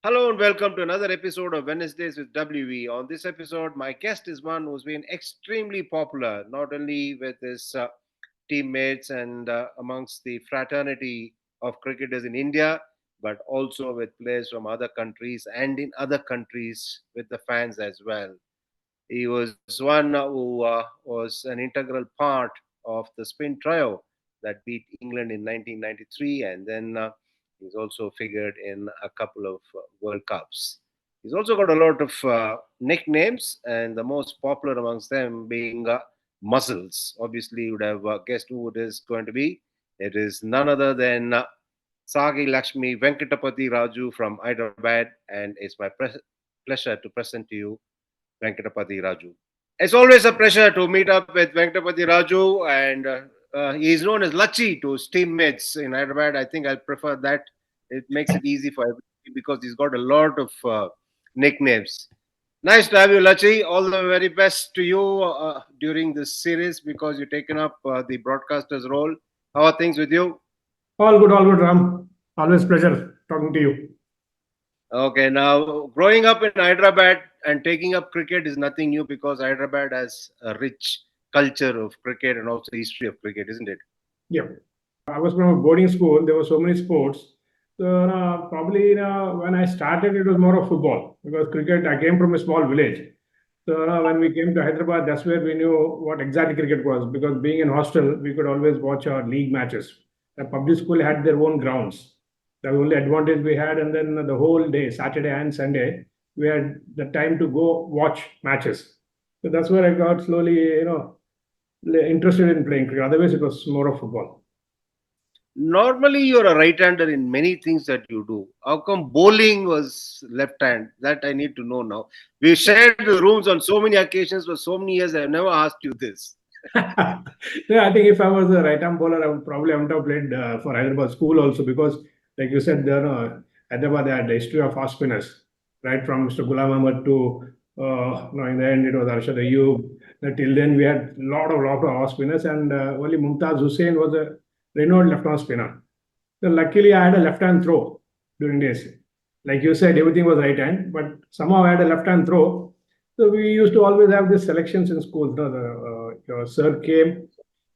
Hello and welcome to another episode of Wednesdays with WV. On this episode, my guest is one who's been extremely popular, not only with his teammates and amongst the fraternity of cricketers in India, but also with players from other countries and in other countries with the fans as well. He was one who was an integral part of the spin trio that beat England in 1993, and then he's also figured in a couple of World Cups. He's also got a lot of nicknames, and the most popular amongst them being Muscles. Obviously, you would have guessed who it is going to be. It is none other than Sagi Lakshmi Venkatapathy Raju from Hyderabad, and it's my pleasure to present to you Venkatapathy Raju. It's always a pleasure to meet up with Venkatapathy Raju, and he is known as Lachi to his teammates in Hyderabad. I think I prefer that. It makes it easy for everybody because he's got a lot of nicknames. Nice to have you, Lachi. All the very best to you during this series because you've taken up the broadcaster's role. How are things with you? All good, Ram. Always pleasure talking to you. Okay, now growing up in Hyderabad and taking up cricket is nothing new because Hyderabad has a rich culture of cricket and also history of cricket, isn't it? Yeah. I was from a boarding school. There were so many sports. So probably when I started, it was more of football because cricket. I came from a small village. So when we came to Hyderabad, that's where we knew what exactly cricket was. Because being in hostel, we could always watch our league matches. The public school had their own grounds. That was the only advantage we had. And then the whole day, Saturday and Sunday, we had the time to go watch matches. So that's where I got slowly, interested in playing cricket. Otherwise, it was more of football. Normally, you're a right-hander in many things that you do. How come bowling was left hand? That I need to know now. We shared the rooms on so many occasions for so many years. I've never asked you this. Yeah, I think if I was a right arm bowler, I would probably have played for Hyderabad school also because, like you said, Hyderabad had the history of fast spinners, right from Mr. Ghulam Ahmad to, in the end, it was Arshad Ayub. Till then, we had lot of off spinners, and only Mumtaz Hussain was a renowned left-arm spinner. So luckily, I had a left-hand throw during days. Like you said, everything was right hand, but somehow I had a left-hand throw. So we used to always have these selections in schools. Your sir came,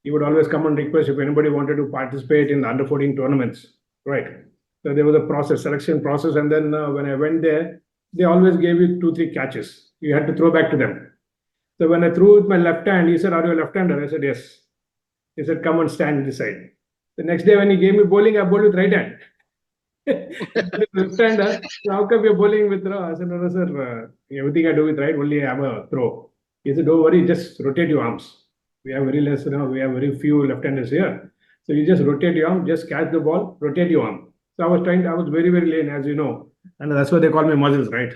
he would always come and request if anybody wanted to participate in the under 14 tournaments, right? So there was a process, selection process, and then when I went there, they always gave you 2, 3 catches. You had to throw back to them. So when I threw with my left hand, he said, "Are you a left-hander?" I said, "Yes." He said, "Come and stand this side." The next day when he gave me bowling, I bowled with right hand. Left-hander. So how come you're bowling with throw? I said, "No, no, sir. Everything I do with right, only I have a throw." He said, "Don't worry, just rotate your arms. We have very less, we have very few left-handers here. So you just rotate your arm, just catch the ball, rotate your arm." So I was very, very lean, as you know. And that's why they call me muscles, right?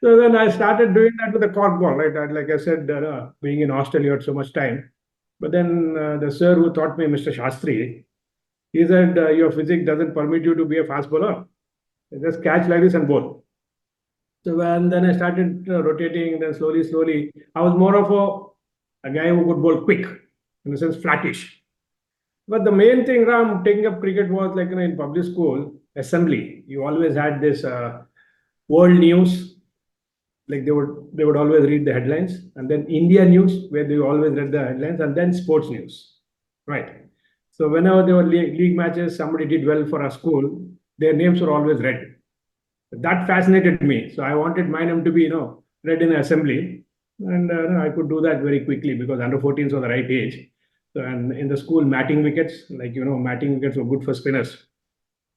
So then I started doing that with the cork ball, right? Like I said, being in Australia had so much time. But then the sir who taught me, Mr. Shastri, he said, "Your physics doesn't permit you to be a fast bowler. Just catch like this and bowl." So and then I started rotating, then slowly, I was more of a guy who could bowl quick, in the sense flattish. But the main thing, Ram, taking up cricket was like in public school assembly. You always had this world news, like they would always read the headlines, and then India news where they always read the headlines, and then sports news, right? So whenever there were league matches, somebody did well for our school, their names were always read. That fascinated me. So I wanted my name to be, read in assembly. And I could do that very quickly because under 14s were the right age. So, and in the school, matting wickets, like, matting wickets were good for spinners.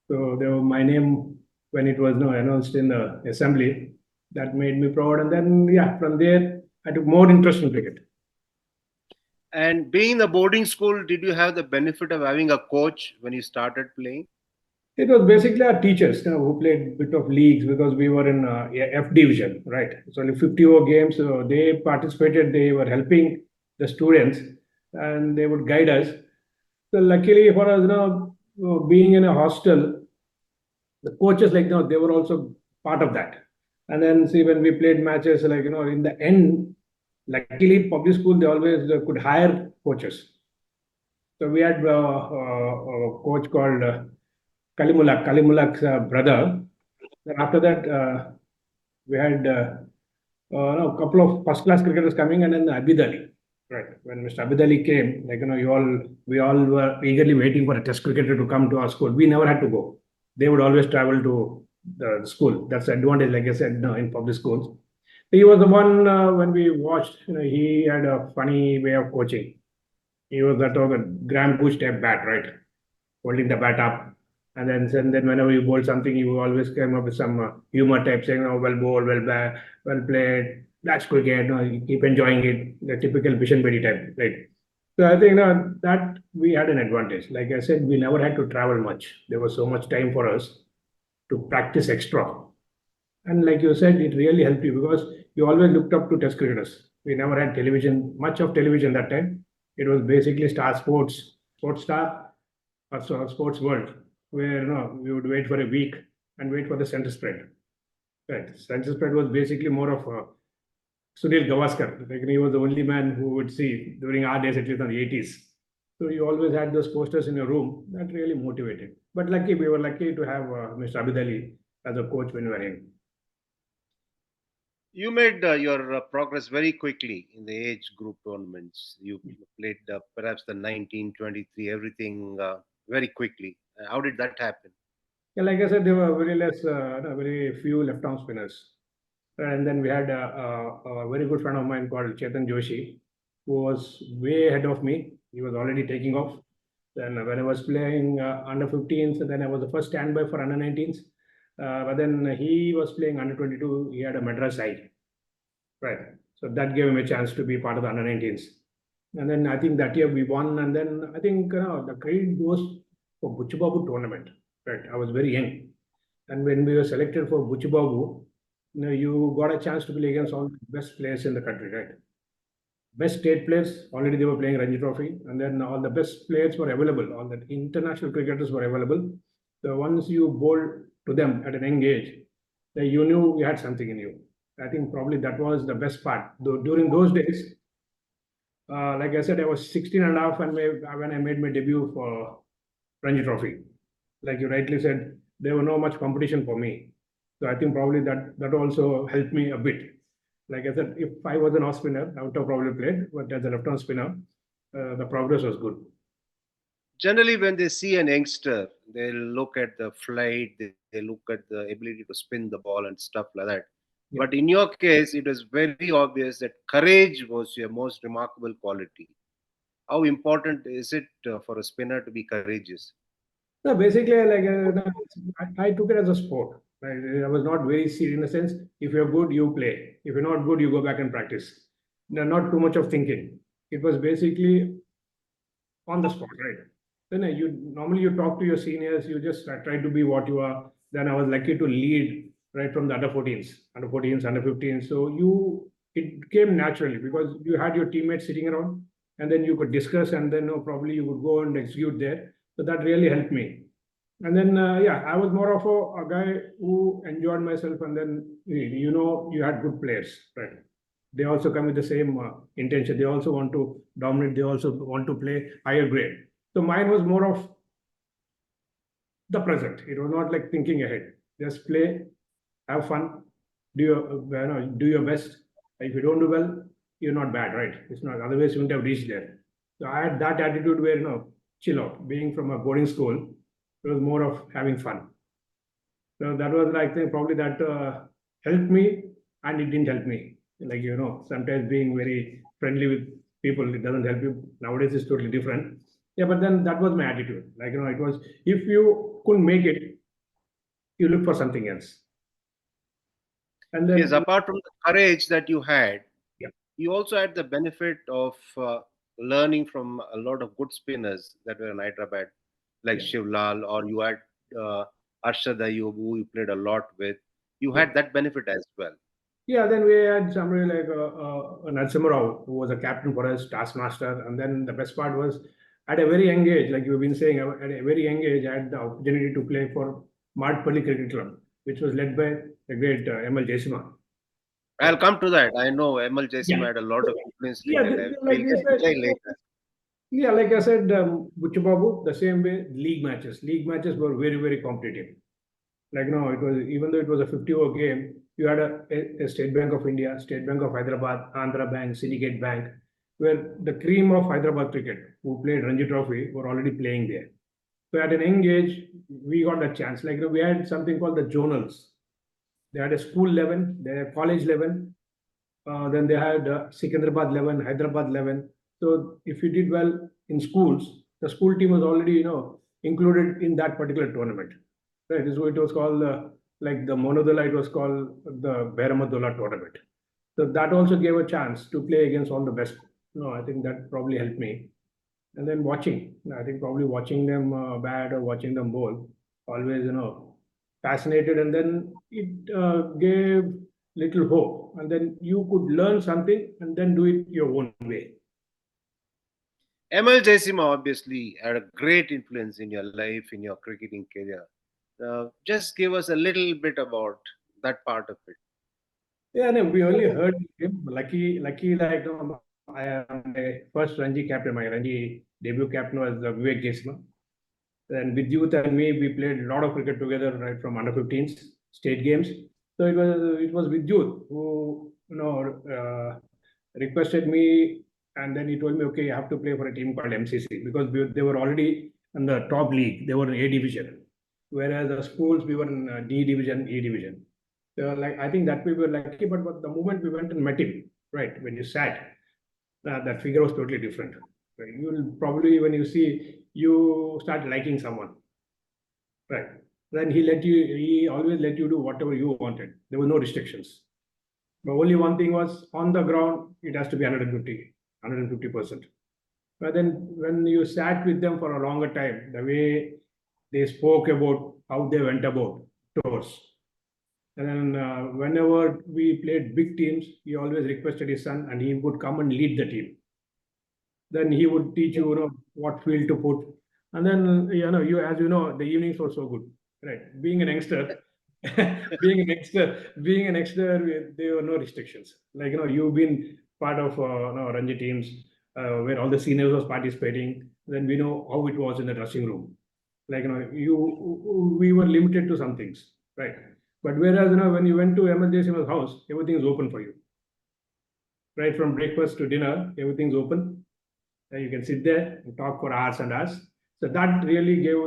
So they were my name when it was announced in the assembly. That made me proud. And then, yeah, from there, I took more interest in cricket. And being in the boarding school, did you have the benefit of having a coach when you started playing? It was basically our teachers, who played bit of leagues because we were in F division, right? It's only 50 over games. So they participated. They were helping the students, and they would guide us. So luckily for us, being in a hostel, the coaches they were also part of that. And then see when we played matches, in the end, luckily public school they always could hire coaches. So we had a coach called Kalimulak's brother. Then after that, we had no, a couple of first class cricketers coming, and then Abid Ali. Right. When Mr. Abid Ali came, like we all were eagerly waiting for a test cricketer to come to our school. We never had to go. They would always travel to the school. That's the advantage, like I said, no, in public schools. He was the one when we watched. He had a funny way of coaching. He was that of a Graham Bush type bat, right? Holding the bat up. And then whenever you bowl something, you always come up with some humor type saying, oh, well bowled, well played, that's cricket, you keep enjoying it, the typical Bishan Bedi type, right? So I think that we had an advantage. Like I said, we never had to travel much. There was so much time for us to practice extra. And like you said, it really helped you because you always looked up to test cricketers. We never had television, much of television that time. It was basically Star Sports, Sports Star, or Sports World, where we would wait for a week and wait for the center spread. Right, center spread was basically more of Sunil Gavaskar. Like he was the only man who would see during our days, at least in the 80s. So you always had those posters in your room. That really motivated. But we were lucky to have Mr. Abid Ali as a coach when we were in. You made your progress very quickly in the age group tournaments. You played perhaps the 1923, everything very quickly. How did that happen? Yeah, like I said, there were very less, no, very few left-arm spinners. And then we had a very good friend of mine called Chetan Joshi, who was way ahead of me. He was already taking off. Then when I was playing under 15s, then I was the first standby for under 19s. But then he was playing under 22. He had a Madras side, right? So that gave him a chance to be part of the under 19s. And then I think that year we won. And then I think the credit goes for Buchubabu tournament, right? I was very young. And when we were selected for Buchubabu, you got a chance to play against all the best players in the country, right? Best state players, already they were playing Ranji Trophy, and then all the best players were available, all the international cricketers were available. So once you bowled to them at an young age, you knew you had something in you. I think probably that was the best part. During those days, like I said, I was 16 and a half when I made my debut for Ranji Trophy. Like you rightly said, there was no much competition for me. So I think probably that also helped me a bit. Like I said, if I was an off spinner, I would have probably played, but as a left-arm spinner, the progress was good. Generally, when they see an youngster, they look at the flight, they look at the ability to spin the ball and stuff like that. Yeah. But in your case, it was very obvious that courage was your most remarkable quality. How important is it for a spinner to be courageous? No, basically, I took it as a sport. Right? I was not very serious in the sense, if you're good, you play. If you're not good, you go back and practice. No, not too much of thinking. It was basically on the spot, right? Then you talk to your seniors, you just try to be what you are. Then I was lucky to lead right from the under 14s, under 15s. So it came naturally because you had your teammates sitting around, and then you could discuss, and then probably you would go and execute there. So that really helped me. And then I was more of a guy who enjoyed myself, and then you had good players, right? They also come with the same intention. They also want to dominate. They also want to play higher grade. So mine was more of the present. It was not like thinking ahead. Just play, have fun, do your best. If you don't do well, you're not bad, right? It's not. Otherwise, you wouldn't have reached there. So I had that attitude where chill out. Being from a boarding school, it was more of having fun. So that was like probably that helped me, and it didn't help me. Like sometimes being very friendly with people, it doesn't help you. Nowadays, it's totally different. Yeah, but then that was my attitude. Like it was if you couldn't make it, you look for something else. And Yes, then apart from the courage that you had, yeah, you also had the benefit of learning from a lot of good spinners that were in Hyderabad, like yeah, Shivlal, or you had uh, Arshad Ayub, who you played a lot with. You yeah. had that benefit as well. Yeah, then we had somebody like Narasimha Rao, who was a captain for us, taskmaster. And then the best part was at a very young age, like you've been saying, at a very young age, I had the opportunity to play for Madpalli Cricket Club, which was led by the great M.L. Jaisima. I'll come to that. I know ML Yeah. Jasim had a lot of influence in Yeah, your life. like We'll you get to said, play later. Yeah, like I said, Butchababu, the same way, league matches. League matches were very, very competitive. Like no, it was even though it was a 50-over game, you had a State Bank of India, State Bank of Hyderabad, Andhra Bank, Syndicate Bank, where the cream of Hyderabad cricket, who played Ranji Trophy, were already playing there. So at an young age, we got a chance. Like we had something called the zonals. They had a school level, they had a college level, then they had Secunderabad 11, Hyderabad 11. So if you did well in schools, the school team was already, included in that particular tournament. Right? So it was called, like the Monodola, it was called the Beramadola tournament. So that also gave a chance to play against all the best. No, I think that probably helped me. And then watching, I think probably watching them bat or watching them bowl, always, fascinated. And then it gave little hope. And then you could learn something and then do it your own way. ML Jaisima obviously had a great influence in your life, in your cricketing career. Just give us a little bit about that part of it. Yeah, no, we only heard him. Lucky, like I am my first Ranji captain. My Ranji debut captain was Vivek Gesma. And with youth and me, we played a lot of cricket together, right from under 15s state games. So it was with youth who requested me, and then he told me, okay, you have to play for a team called MCC because they were already in the top league. They were in A division, whereas the schools we were in D division, E division. So like I think that we were lucky, but the moment we went and met him, right when you sat, that figure was totally different. Right? You'll probably when you see you start liking someone, right? Then he always let you do whatever you wanted. There were no restrictions. The only one thing was on the ground, it has to be 150%. But then when you sat with them for a longer time, the way they spoke about how they went about tours. And then whenever we played big teams, he always requested his son and he would come and lead the team. Then he would teach you, what field to put. And then, you as you know, the evenings were so good, right? Being an youngster, being an youngster, there were no restrictions. Like, you've been part of, Ranji teams where all the seniors was participating. Then we know how it was in the dressing room. Like, we were limited to some things, right? But whereas, when you went to emergency house, everything is open for you. Right from breakfast to dinner, everything's open. You can sit there and talk for hours and hours. So that really gave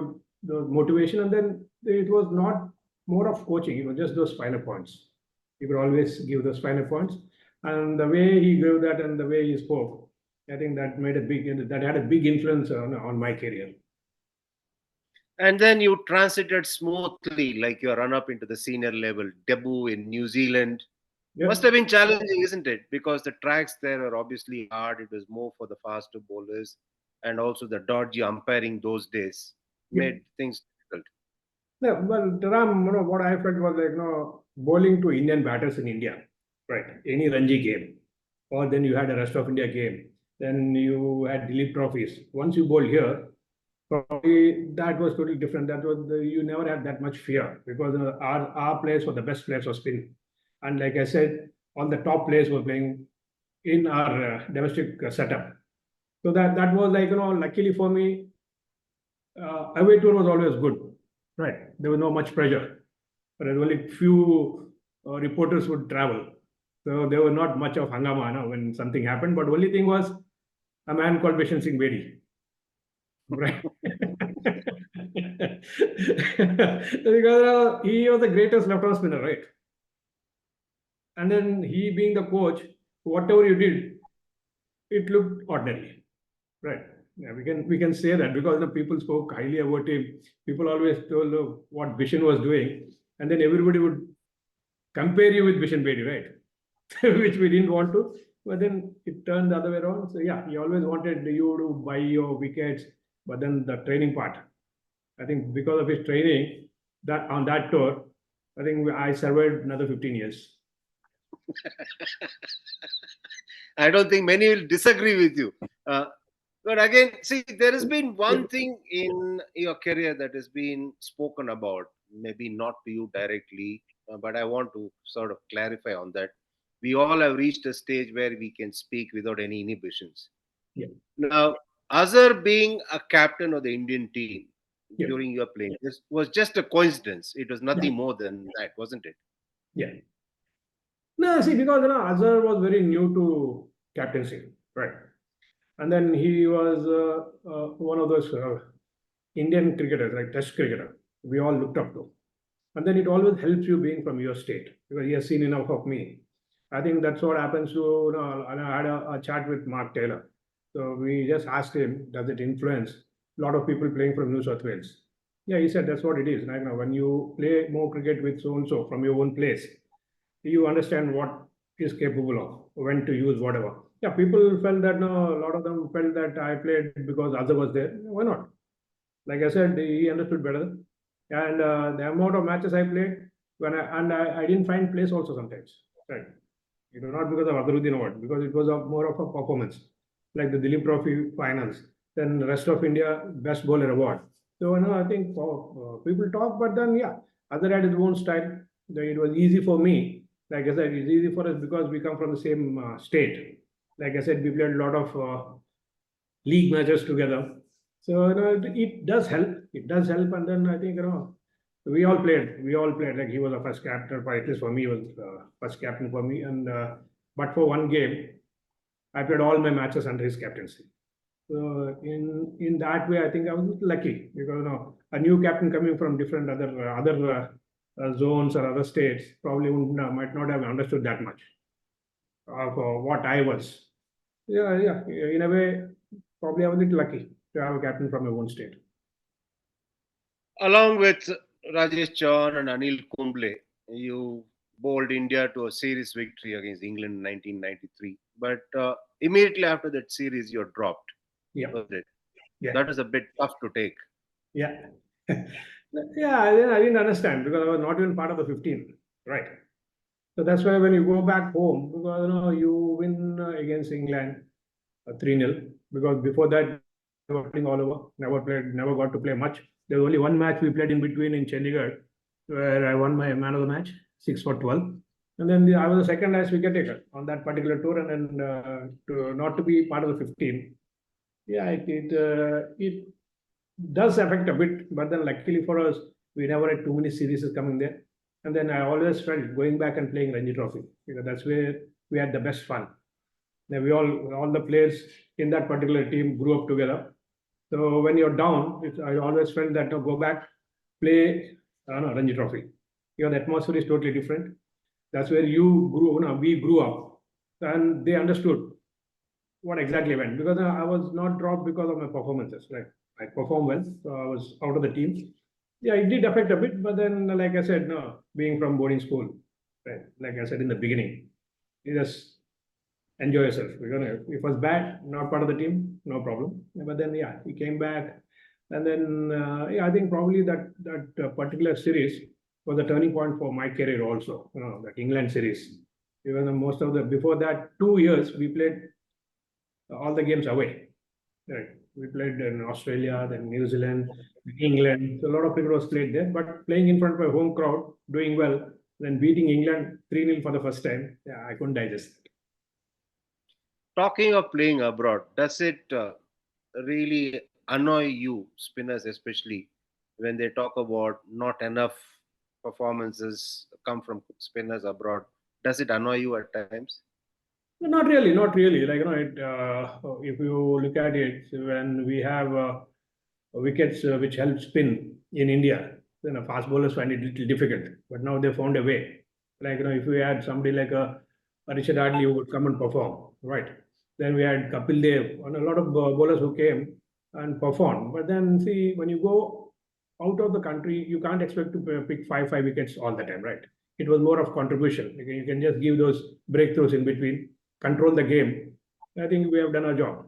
the motivation. And then it was not more of coaching, it was just those finer points. He could always give those finer points. And the way he gave that and the way he spoke, I think that had a big influence on my career. And then you transited smoothly, like your run up into the senior level debut in New Zealand. Must Yep. have been challenging, isn't it? Because the tracks there are obviously hard. It was more for the faster bowlers, and also the dodgy umpiring those days Yep. made things difficult. Yeah, well, Ram, what I felt was like, bowling to Indian batters in India, right? Any Ranji game, or then you had a rest of India game, then you had Dilip trophies. Once you bowled here, probably that was totally different. You never had that much fear because our players were the best players for spin, and like I said, all the top players were playing in our domestic setup. So that was like luckily for me, away tour was always good, right? There was no much pressure, but only few reporters would travel. So there was not much of hangama when something happened. But only thing was a man called Bishan Singh Bedi, right? Because he was the greatest left-arm spinner, right? And then he being the coach, whatever you did, it looked ordinary. Right. Yeah, we can say that because the people spoke highly about him. People always told what Bishan was doing, and then everybody would compare you with Bishan Bedi, right? Which we didn't want to. But then it turned the other way around. So yeah, he always wanted you to buy your wickets, but then the training part. I think because of his training that on that tour, I think I survived another 15 years. I don't think many will disagree with you. Uh, but again, see, there has been Yeah. one thing in your career that has been spoken about, maybe not to you directly, but I want to sort of clarify on that. We all have reached a stage where we can speak without any inhibitions. Yeah. Now, Azhar being a captain of the Indian team Yeah, during your playing, this was just a coincidence. It was yeah, nothing more than that, wasn't it? yeah. No, see, because Azhar was very new to captaincy, right? And then he was one of those Indian cricketers, like Test cricketer, we all looked up to. And then it always helps you being from your state because he has seen enough of me. I think that's what happens to, and I had a chat with Mark Taylor. So we just asked him, does it influence a lot of people playing from New South Wales? Yeah, he said that's what it is. Like, when you play more cricket with so and so from your own place, you understand what is capable of, when to use whatever. Yeah, people felt that, no, a lot of them felt that I played because Azhar was there. Why not? Like I said, he understood better. And the amount of matches I played, I didn't find place also sometimes. Right. It was not because of Adharuddin award, because it was more of a performance, like the Dilip Trophy finals, then the rest of India best bowler award. So I think people talk, but then yeah, other had his own style. It was easy for me. Like I said, it's easy for us because we come from the same state. Like I said, we played a lot of league matches together. So it does help. It does help, and then I think we all played. We all played. Like he was a first captain, for at least for me, he was first captain for me. And but for one game, I played all my matches under his captaincy. So in that way, I think I was lucky because a new captain coming from different other zones or other states probably might not have understood that much of what I was. Yeah, yeah. In a way, probably I was a little lucky to have a captain from my own state. Along with Rajesh Chauhan and Anil Kumble, you bowled India to a series victory against England in 1993. But immediately after that series, you're dropped, Yeah, wasn't it? yeah, That was a bit tough to take. yeah. Yeah, I didn't understand because I was not even part of the 15, right? So that's why when you go back home, because you win against England 3-0, because before that we were playing all over, never got to play much. There was only one match we played in between in Chandigarh, where I won my man of the match, 6 for 12. And then I was the second last wicket taker on that particular tour, and then not to be part of the 15. Yeah, it does affect a bit, but then luckily for us, we never had too many series coming there. And then I always felt going back and playing Ranji Trophy because that's where we had the best fun. Then all the players in that particular team grew up together. So when you're down, I always felt that go back, play Ranji Trophy. The atmosphere is totally different. That's where we grew up, and they understood what exactly went because I was not dropped because of my performances. Right, I performed well, so I was out of the team. Yeah, it did affect a bit, but then, like I said, no, being from boarding school, right? Like I said in the beginning, you just enjoy yourself. If it was bad, not part of the team, no problem. But then, yeah, he came back, and then yeah, I think probably that particular series was a turning point for my career also. That England series. Even most of the before that 2 years we played all the games away. Right. We played in Australia, then New Zealand, England. So a lot of cricket was played there, but playing in front of a home crowd, doing well, then beating England 3-0 for the first time, yeah, I couldn't digest it. Talking of playing abroad, does it really annoy you, spinners especially, when they talk about not enough performances come from spinners abroad? Does it annoy you at times? No, not really, not really. Like, if you look at it, when we have wickets which help spin in India, then fast bowlers find it a little difficult. But now they found a way. Like, if we had somebody like a Richard Hadley who would come and perform, right? Then we had Kapil Dev and a lot of bowlers who came and performed. But then, see, when you go out of the country, you can't expect to pick five wickets all the time, right? It was more of contribution. You can just give those breakthroughs in between, control the game. I think we have done our job.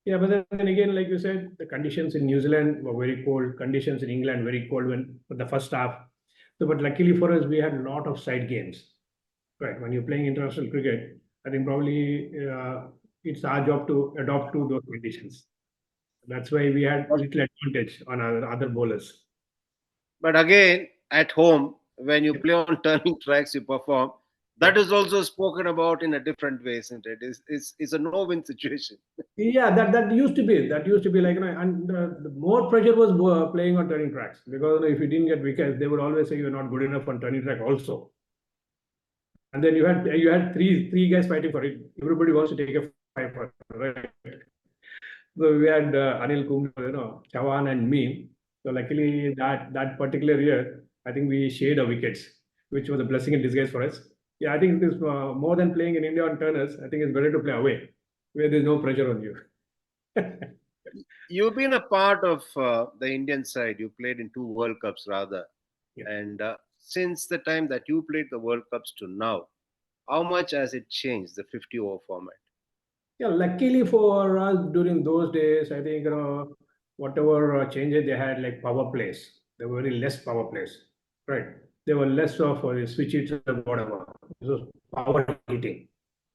Yeah, but then again, like you said, the conditions in New Zealand were very cold. Conditions in England very cold when for the first half. So, but luckily for us, we had a lot of side games. Right, when you're playing international cricket, I think probably it's our job to adopt to those conditions. That's why we had little advantage on our other bowlers. But again, at home, when you play on turning tracks, you perform. That is also spoken about in a different way, isn't it? It's a no-win situation. Yeah, that used to be like, and the more pressure was playing on turning tracks, because if you didn't get wickets, they would always say you're not good enough on turning track also. And then you had three guys fighting for it. Everybody wants to take a fight for it, right? So we had Anil Kumble, Chavan and me. So luckily that particular year, I think we shared our wickets, which was a blessing in disguise for us. Yeah, I think it is more than playing in India on turners. I think it's better to play away, where there's no pressure on you. You've been a part of the Indian side. You played in two World Cups rather, Yeah. and since the time that you played the World Cups to now, how much has it changed the 50-over format? Yeah, luckily for us during those days, I think whatever changes they had, like power plays, there were very less power plays, right? There were less of switch hits or whatever. So power hitting,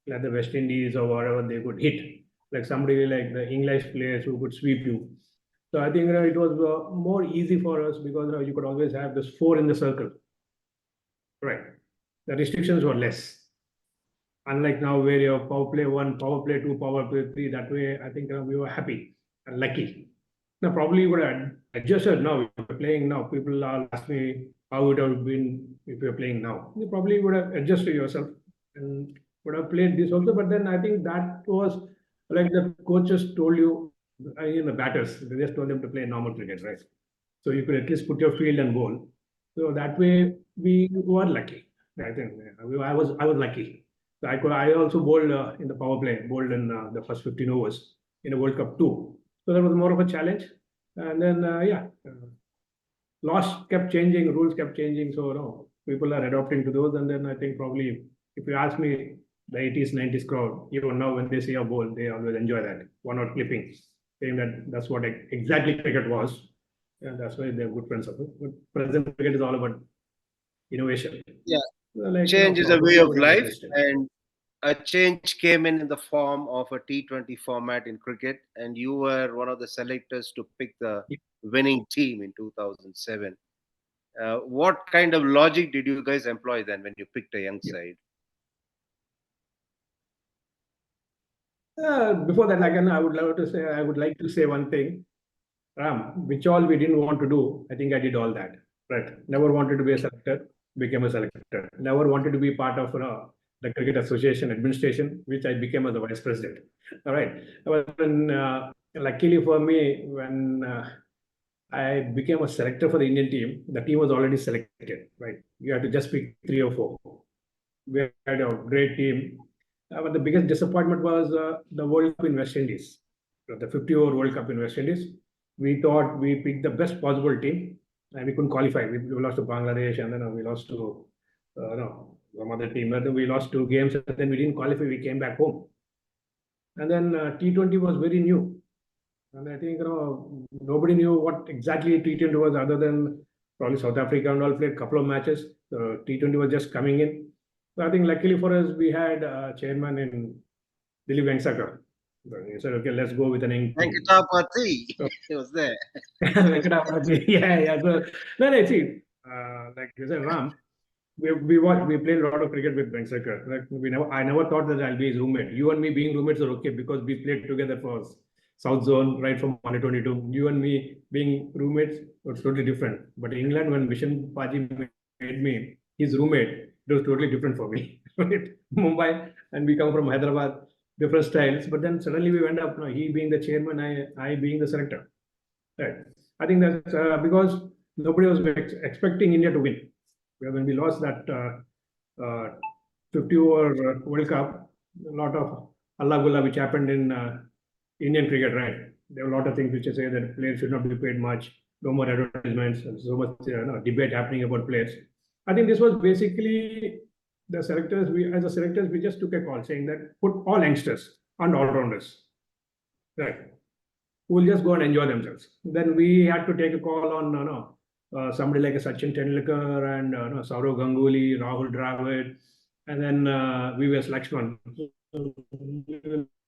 like the West Indies or whatever they could hit, like somebody like the English players who could sweep you. So I think it was more easy for us because you could always have this four in the circle, right? The restrictions were less. Unlike now, where you have power play one, power play two, power play three, that way I think we were happy and lucky. Now, probably you would have adjusted now. If you're playing now, people are asking me how would have been if you're playing now. You probably would have adjusted yourself and would have played this also. But then I think that was like the coaches told you, the batters, they just told them to play normal cricket, right? So you could at least put your field and bowl. So that way we were lucky. I think I was lucky. So I also bowled in the power play, bowled in the first 15 overs in a World Cup too. So that was more of a challenge. And then laws kept changing, rules kept changing. So people are adopting to those. And then I think probably if you ask me, the 80s, 90s crowd, even now when they see a bowl, they always enjoy that one out clipping, saying that that's what exactly cricket was. And that's why they're good friends of it. But present cricket is all about innovation. Yeah, Like, change is a way probably of would have life, adjusted. and a change came in the form of a T20 format in cricket, and you were one of the selectors to pick the winning team in 2007. What kind of logic did you guys employ then when you picked a young Yeah. side? Before that, like, I would like to say one thing. Ram, which all we didn't want to do, I think I did all that. Right. Never wanted to be a selector, became a selector. Never wanted to be part of the Cricket Association administration, which I became as the vice president. All right. But then, luckily for me, when I became a selector for the Indian team, the team was already selected. Right. You had to just pick three or four. We had a great team. But the biggest disappointment was the World Cup in West Indies, the 50-over World Cup in West Indies. We thought we picked the best possible team, and we couldn't qualify. We lost to Bangladesh, and then we lost to no, some other team. And then we lost two games, and then we didn't qualify. We came back home. And then T20 was very new. And I think nobody knew what exactly T20 was other than probably South Africa and all played a couple of matches. T20 was just coming in. So I think luckily for us, we had a chairman in Dilip Venkatapathy. He said, okay, let's go with an young team. Venkatapathy, So, he was there. Venkatapathy, yeah. So, no, see, like you said, Ram, we played a lot of cricket with Venkatapathy. Like I never thought that I'll be his roommate. You and me being roommates are okay because we played together for South Zone right from under 22. You and me being roommates was totally different. But England, when Vishen Paji made me his roommate, it was totally different for me. Right? Mumbai, and we come from Hyderabad, different styles. But then suddenly we went up. He being the chairman, I being the selector. Right. I think that's because nobody was expecting India to win. When we lost that 50 over World Cup, a lot of Allah Gullah which happened in Indian cricket, right? There were a lot of things which say that players should not be paid much, no more advertisements, and so much debate happening about players. I think this was basically the selectors. As the selectors, we just took a call saying that put all youngsters and all rounders, right? Who will just go and enjoy themselves. Then we had to take a call on somebody like a Sachin Tendulkar and Saurav Ganguly, Rahul Dravid, and then VVS Lakshman. So,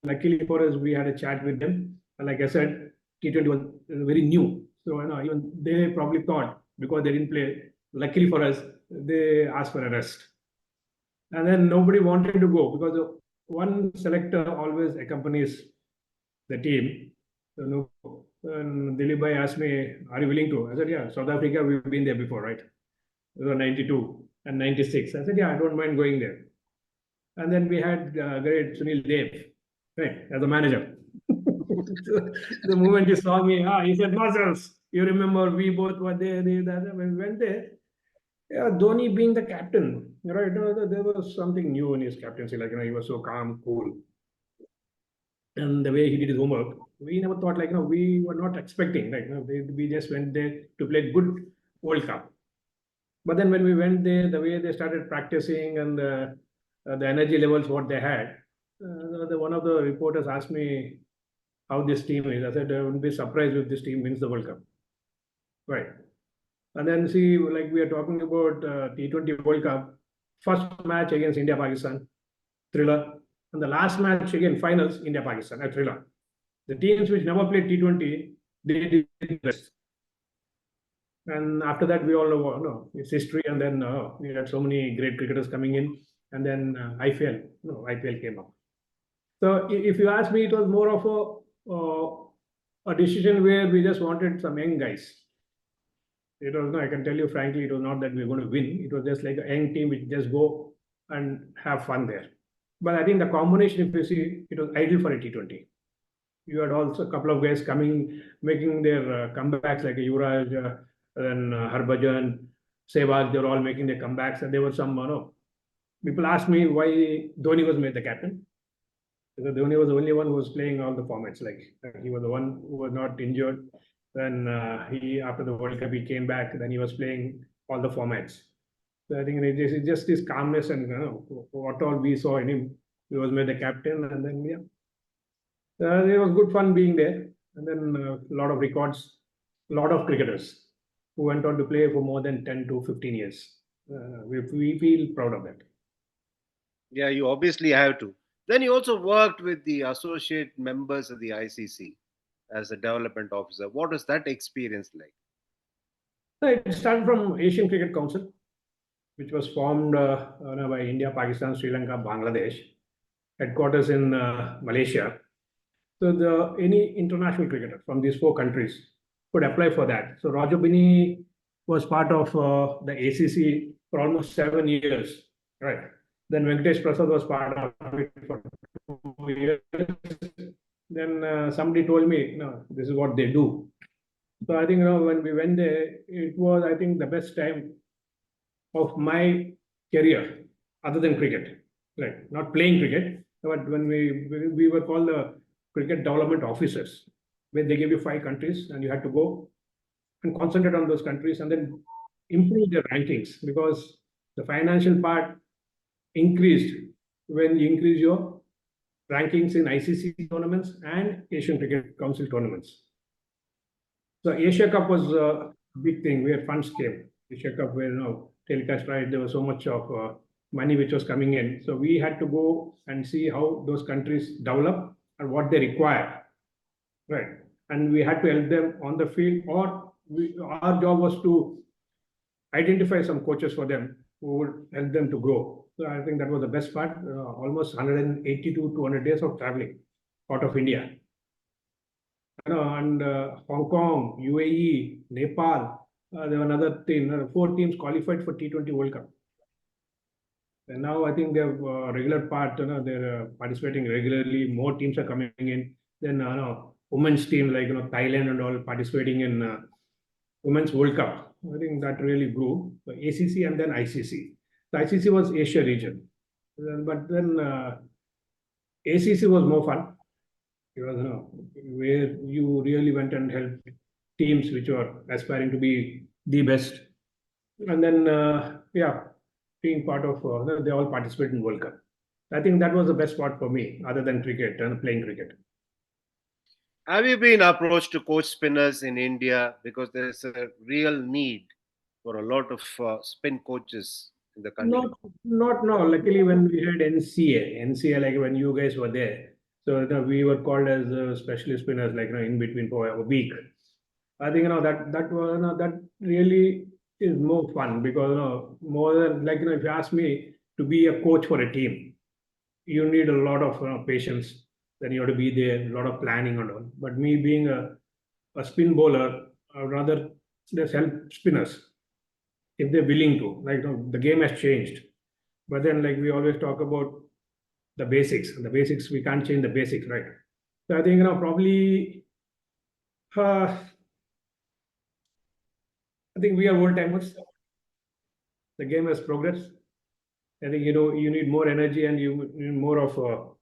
luckily for us, we had a chat with them. And like I said, T20 was very new. So even they probably thought because they didn't play, luckily for us, they asked for a rest. And then nobody wanted to go because one selector always accompanies the team. So no, and Dilip Bhai asked me, "Are you willing to?" I said, "Yeah, South Africa, we've been there before, right? It was 92 and 96." I said, "Yeah, I don't mind going there." And then we had great Sunil Dev, right, as a manager. So the moment he saw me, he said, "Muscles, you remember we both were there, that." When we went there, yeah, Dhoni being the captain, right? There was something new in his captaincy. Like, he was so calm, cool, and the way he did his homework, we never thought, like, we were not expecting, like, we just went there to play good World Cup. But then when we went there, the way they started practicing and the energy levels what they had, one of the reporters asked me how this team is. I said, I wouldn't be surprised if this team wins the World Cup, right? And then see, like we are talking about T20 World Cup, first match against India Pakistan, thriller, and the last match again finals India Pakistan, a thriller. The teams which never played T20, they did best. And after that, we all know, no, it's history. And then we had so many great cricketers coming in, and then IPL came up. So if you ask me, it was more of a decision where we just wanted some young guys. It was, no, I can tell you frankly, it was not that we were going to win. It was just like a young team which just go and have fun there. But I think the combination, if you see, it was ideal for a T20. You had also a couple of guys coming, making their comebacks like Yuvraj, then Harbhajan, Sehwag, they were all making their comebacks. And there were some, people asked me why Dhoni was made the captain. Because Dhoni was the only one who was playing all the formats. Like, he was the one who was not injured. Then he, after the World Cup, he came back. Then he was playing all the formats. So I think it's just his calmness and what all we saw in him. He was made the captain, and then it was good fun being there. And then a lot of records, a lot of cricketers who went on to play for more than 10 to 15 years. We feel proud of that. Yeah, you obviously have to. Then you also worked with the associate members of the ICC as a development officer. What was that experience like? So it started from Asian Cricket Council, which was formed by India, Pakistan, Sri Lanka, Bangladesh, headquarters in Malaysia. So any international cricketer from these four countries could apply for that. So Raju Bini was part of the ACC for almost 7 years, right? Then Venkatesh Prasad was part of it for 2 years. Then somebody told me, no, this is what they do. So I think when we went there, it was, I think, the best time of my career other than cricket, right? Not playing cricket, but when we were called the cricket development officers, where they gave you 5 countries and you had to go and concentrate on those countries and then improve their rankings, because the financial part increased when you increase your rankings in ICC tournaments and Asian Cricket Council tournaments. So Asia Cup was a big thing where funds came. Asia Cup, where telecast right, there was so much of money which was coming in. So we had to go and see how those countries develop and what they require, right? And we had to help them on the field, or our job was to identify some coaches for them who would help them to grow. So I think that was the best part. Almost 180 to 200 days of traveling out of India. And Hong Kong, UAE, Nepal, there were another team, 4 teams qualified for T20 World Cup. And now I think they have a regular part, they're participating regularly. More teams are coming in. Then women's team like Thailand and all participating in Women's World Cup. I think that really grew. So ACC and then ICC. The ICC was Asia region, but then ACC was more fun. It was where you really went and helped teams which were aspiring to be the best, and then being part of they all participate in World Cup. I think that was the best part for me, other than cricket and playing cricket. Have you been approached to coach spinners in India? Because there is a real need for a lot of spin coaches in the country. Not now. Luckily, when we had NCA, like when you guys were there, so we were called as specialist spinners, like in between for a week. I think that was that really is more fun, because more than, like if you ask me, to be a coach for a team, you need a lot of patience. Then you have to be there, a lot of planning and all. But me being a spin bowler, I would rather just help spinners if they're willing to. Like, the game has changed, but then like we always talk about the basics. The basics, we can't change the basics, right? So I think probably uh, I think we are old timers. The game has progressed. I think you need more energy and you need more of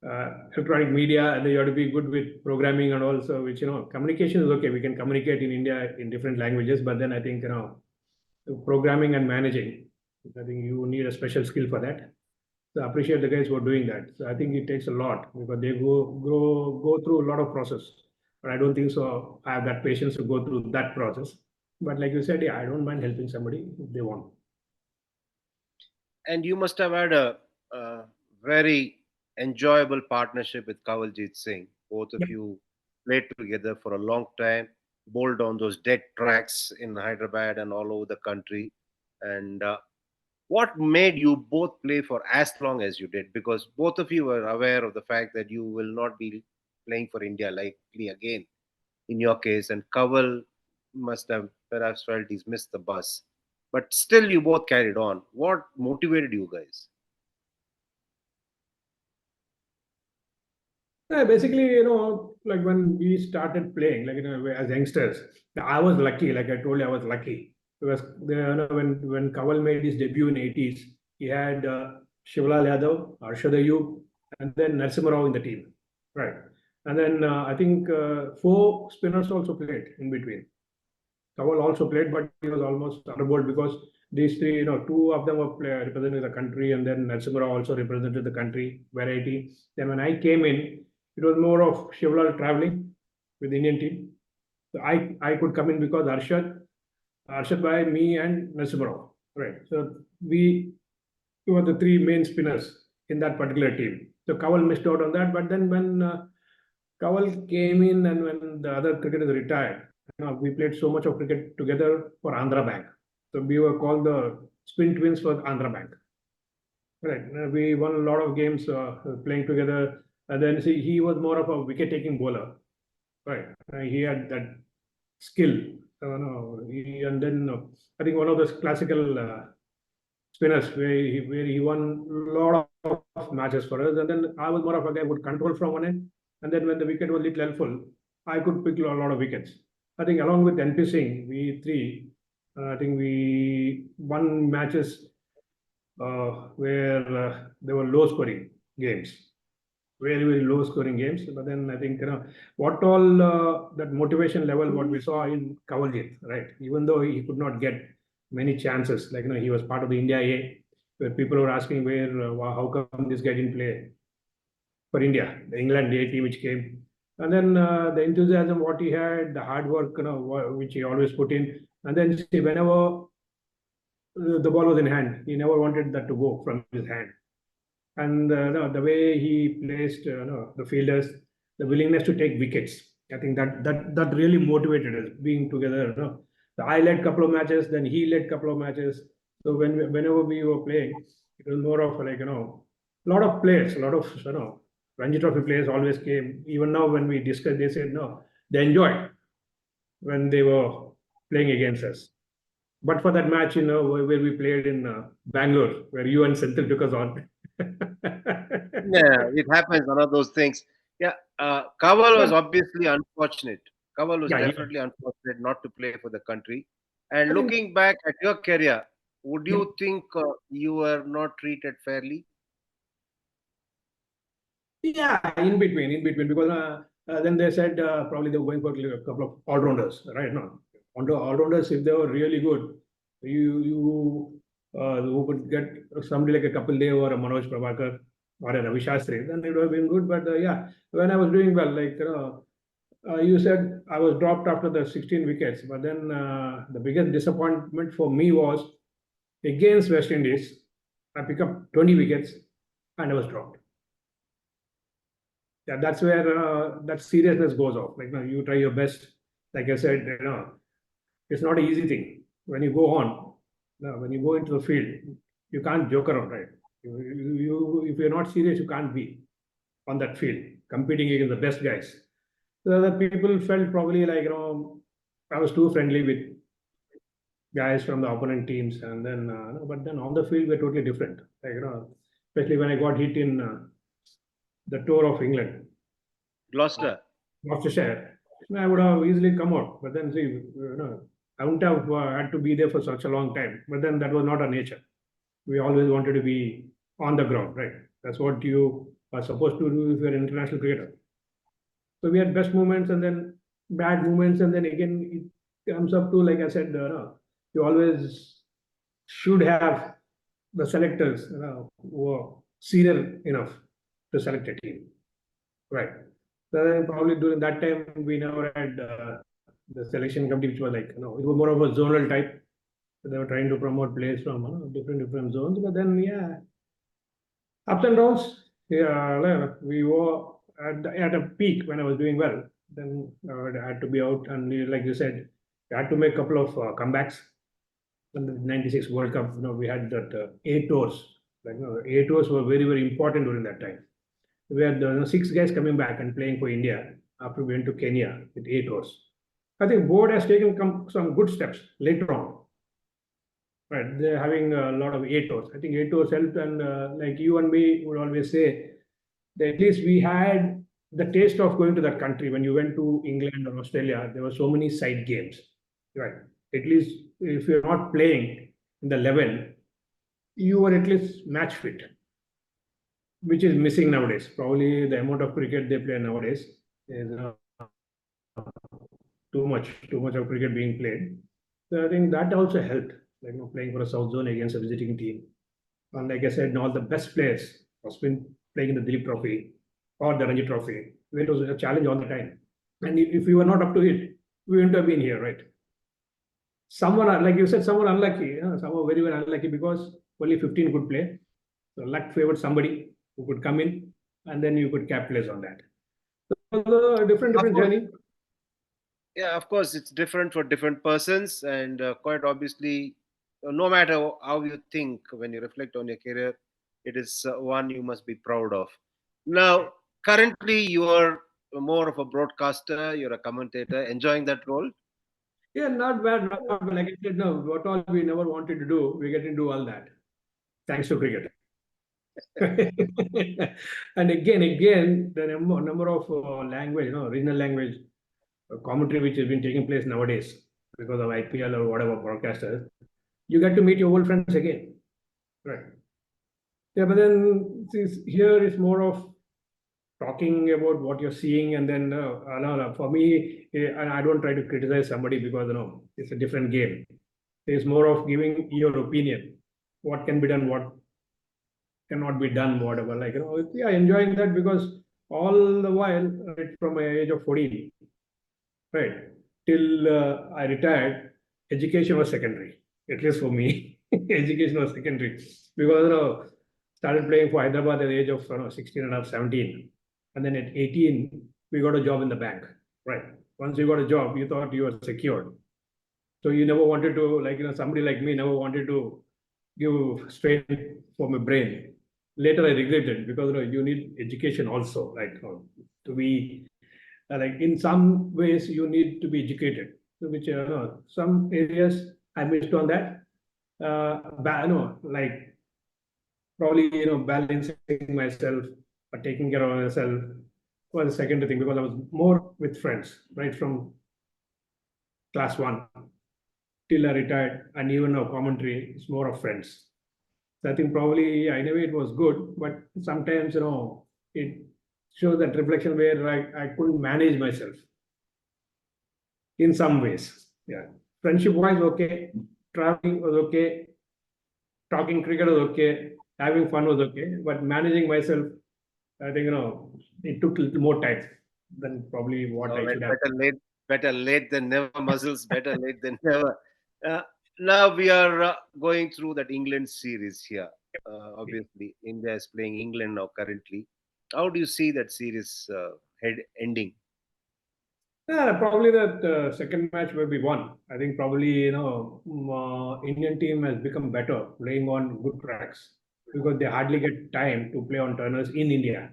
electronic media, and you have to be good with programming and also, which communication is okay. We can communicate in India in different languages, but then I think programming and managing, I think you need a special skill for that. So I appreciate the guys who are doing that. So I think it takes a lot because they go through a lot of process. But I don't think so. I have that patience to go through that process. But like you said, yeah, I don't mind helping somebody if they want. And you must have had a very enjoyable partnership with Kawaljeet Singh. Both of Yeah. you played together for a long time, bowled on those dead tracks in Hyderabad and all over the country. And what made you both play for as long as you did? Because both of you were aware of the fact that you will not be playing for India likely again in your case, and Kawal must have perhaps felt he's missed the bus. But still, you both carried on. What motivated you guys? Yeah, basically, like when we started playing, like as youngsters, I was lucky. Like I told you, I was lucky because when Kawal made his debut in '80s, he had Shivalal Yadav, Arshad Ayub, and then Narasimha Rao in the team, right? And then I think four spinners also played in between. Kawal also played, but he was almost underbowled because these three, two of them were representing the country, and then Narasimha also represented the country variety. Then when I came in, it was more of Shivlal traveling with the Indian team. So I could come in because Arshad by me and Narasimha. Right. So we were the three main spinners in that particular team. So Kawal missed out on that. But then when Kawal came in and when the other cricketers retired, we played so much of cricket together for Andhra Bank. So we were called the spin twins for Andhra Bank. Right. We won a lot of games playing together. And then see, he was more of a wicket-taking bowler. Right. He had that skill. No, and then I think one of those classical spinners where he won a lot of matches for us. And then I was more of a guy who would control from one end. And then when the wicket was little helpful, I could pick a lot of wickets. I think along with NP Singh, we three, I think we won matches where there were low scoring games, very low scoring games. But then I think what all that motivation level what we saw in Kawaljeet, right? Even though he could not get many chances, like he was part of the India A, where people were asking where how come this guy didn't play for India, the England A team which came. And then the enthusiasm what he had, the hard work which he always put in, and then see whenever the ball was in hand, he never wanted that to go from his hand. And the way he placed the fielders, the willingness to take wickets. I think that really motivated us being together. So I led couple of matches, then he led couple of matches. So whenever we were playing, it was more of like a lot of players, a lot of Ranji Trophy players always came. Even now when we discussed, they said no, they enjoyed when they were playing against us. But for that match, where we played in Bangalore, where you and Senthil took us on. Yeah, it happens. One of those things. Yeah, Kawal was But obviously unfortunate. Kawal was yeah, definitely unfortunate not to play for the country. And I think looking back at your career, would yeah, you think you were not treated fairly? yeah, in between, because then they said probably they were going for a couple of all rounders, right? No, all rounders if they were really good, who could get somebody like a Kapil Dev or a Manoj Prabhakar or a Ravi Shastri, then it would have been good. But yeah, when I was doing well, like you said, I was dropped after the 16 wickets, but then the biggest disappointment for me was against West Indies. I picked up 20 wickets and I was dropped. Yeah, that's where that seriousness goes off. Like, you try your best. Like I said, it's not an easy thing when you go on. When you go into the field, You can't joke around, right? If you're not serious, you can't be on that field competing against the best guys. So the people felt probably like, I was too friendly with guys from the opponent teams, and then no, but then on the field we're totally different. Like, especially when I got hit in the tour of England, Gloucester. Gloucestershire, I would have easily come out. But then see, I wouldn't have had to be there for such a long time. But then that was not our nature. We always wanted to be on the ground, right? That's what you are supposed to do if you're an international cricketer. So we had best moments and then bad moments, and then again it comes up to, like I said, you always should have the selectors who are senior enough to select a team, right? So then probably during that time we never had the selection committee, which was like, it was more of a zonal type. So they were trying to promote players from different zones, but then yeah, ups and downs. Yeah, like, we were at a peak when I was doing well. Then I had to be out, and like you said, I had to make a couple of comebacks. In the '96 World Cup, we had that eight tours. Like, eight tours were very, very important during that time. We had six guys coming back and playing for India after we went to Kenya with eight tours. I think board has taken some good steps later on. Right, they're having a lot of eight tours. I think eight tours helped, and like you and me would always say, that at least we had the taste of going to that country. When you went to England or Australia, there were so many side games, right? At least if you're not playing in the 11, you were at least match fit, which is missing nowadays. Probably the amount of cricket they play nowadays is too much of cricket being played. So I think that also helped, like, playing for a South Zone against a visiting team. And like I said, all the best players have been playing in the Dilip Trophy or the Ranji Trophy. It was a challenge all the time. And if we were not up to it, we wouldn't have been here, right? Someone, like you said, someone unlucky. Some were very, very unlucky because only 15 could play. So luck favored somebody who could come in, and then you could capitalize on that. So a Of different course, journey. yeah, of course, it's different for different persons, and quite obviously, no matter how you think when you reflect on your career, it is one you must be proud of. Now, currently, you are more of a broadcaster, you're a commentator, enjoying that role. Yeah, not bad, not bad. Like I said, no, what all we never wanted to do, we get to do all that. Thanks to cricket. And again, the number of language, regional language commentary which has been taking place nowadays because of IPL or whatever broadcasters, you get to meet your old friends again, right? Yeah, but then here is more of talking about what you're seeing, and then no, for me, and I don't try to criticize somebody because it's a different game. It's more of giving your opinion, what can be done, what cannot be done, whatever. Like, yeah, enjoying that because all the while, right from my age of 14, right, till I retired, education was secondary, at least for me. Education was secondary because, started playing for Hyderabad at the age of 16 and a half, 17. And then at 18, we got a job in the bank, right? Once you got a job, you thought you were secured. So you never wanted to, like, somebody like me never wanted to give strain for my brain. Later, I regretted because you need education also, like, to be like, in some ways you need to be educated. So which some areas I missed on that. Like probably balancing myself or taking care of myself was the second thing because I was more with friends right from class one till I retired, and even now commentary is more of friends. So I think probably I know it was good, but sometimes it shows that reflection where I couldn't manage myself in some ways. Yeah, friendship wise okay, traveling was okay, talking cricket was okay, having fun was okay, but managing myself, I think it took a little more time than probably what All I right, should have. better late than never, muscles, better late than never. Uh, Now we are going through that England series here. Obviously, India is playing England now currently. How do you see that series ending? Yeah, probably that second match will be won. I think probably Indian team has become better playing on good tracks because they hardly get time to play on turners in India,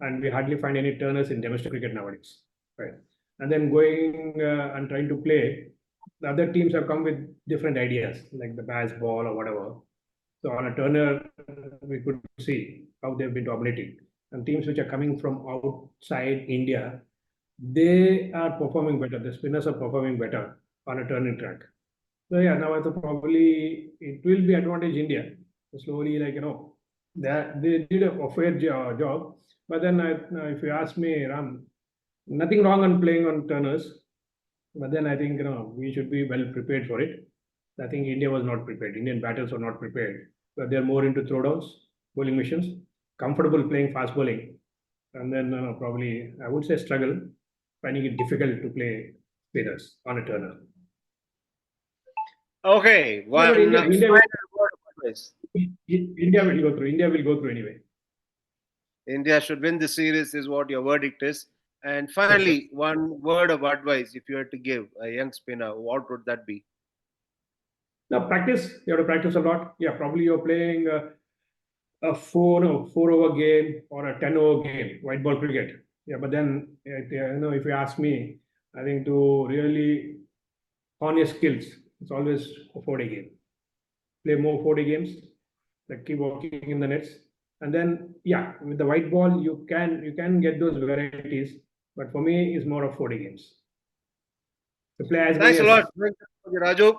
and we hardly find any turners in domestic cricket nowadays, right? And then going and trying to play, the other teams have come with different ideas like the baseball or whatever. So on a turner, we could see how they've been dominating, and teams which are coming from outside India, they are performing better. The spinners are performing better on a turning track. So yeah, now I think probably it will be advantage India. Slowly, they did a fair job. But then, if you ask me, Ram, nothing wrong on playing on turners. But then I think we should be well prepared for it. I think India was not prepared. Indian batters were not prepared. So they're more into throwdowns, bowling missions, comfortable playing fast bowling, and then probably I would say struggle, finding it difficult to play spinners on a turner. Okay, Yeah, but one final word of advice. India will go through. India will go through anyway. India should win the series, is what your verdict is. And Yes, sir. finally, one word of advice if you had to give a young spinner, what would that be? Now practice. You have to practice a lot. Yeah, probably you're playing a four over game or a 10 over game, white ball cricket. Yeah, but then if you ask me, I think to really hone your skills, it's always a 4 day game. Play more 4 day games, like keep working in the nets, and then yeah, with the white ball you can get those varieties. But for me, it's more of 4 day games. To play as many Thanks a as lot, Raju.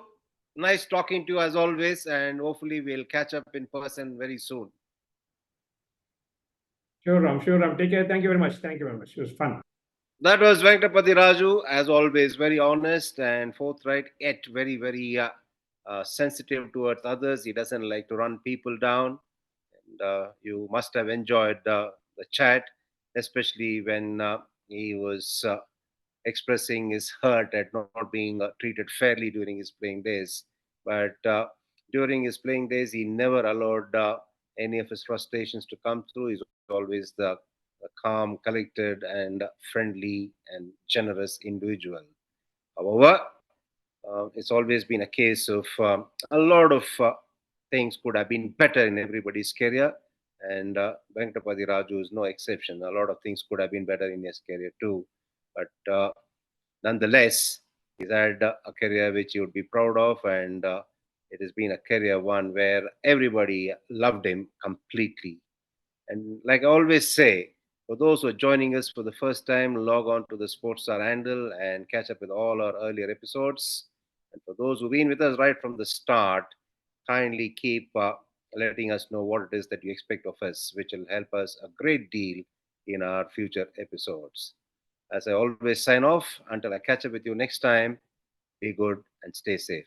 Nice talking to you as always, and hopefully we'll catch up in person very soon. sure, Ram. Sure, Ram. Take care. Thank you very much. Thank you very much. It was fun. That was Venkatapathy Raju, as always, very honest and forthright, yet very, very sensitive towards others. He doesn't like to run people down. And you must have enjoyed the chat, especially when he was expressing his hurt at not being treated fairly during his playing days. But during his playing days, he never allowed any of his frustrations to come through. He's always the calm, collected, and friendly and generous individual. However, it's always been a case of a lot of things could have been better in everybody's career, and Venkatapathy Raju is no exception. A lot of things could have been better in his career too, but nonetheless, he's had a career which he would be proud of, and it has been a career one where everybody loved him completely. And like I always say, for those who are joining us for the first time, log on to the Sportstar handle and catch up with all our earlier episodes. And for those who've been with us right from the start, kindly keep letting us know what it is that you expect of us, which will help us a great deal in our future episodes. As I always sign off, until I catch up with you next time, be good and stay safe.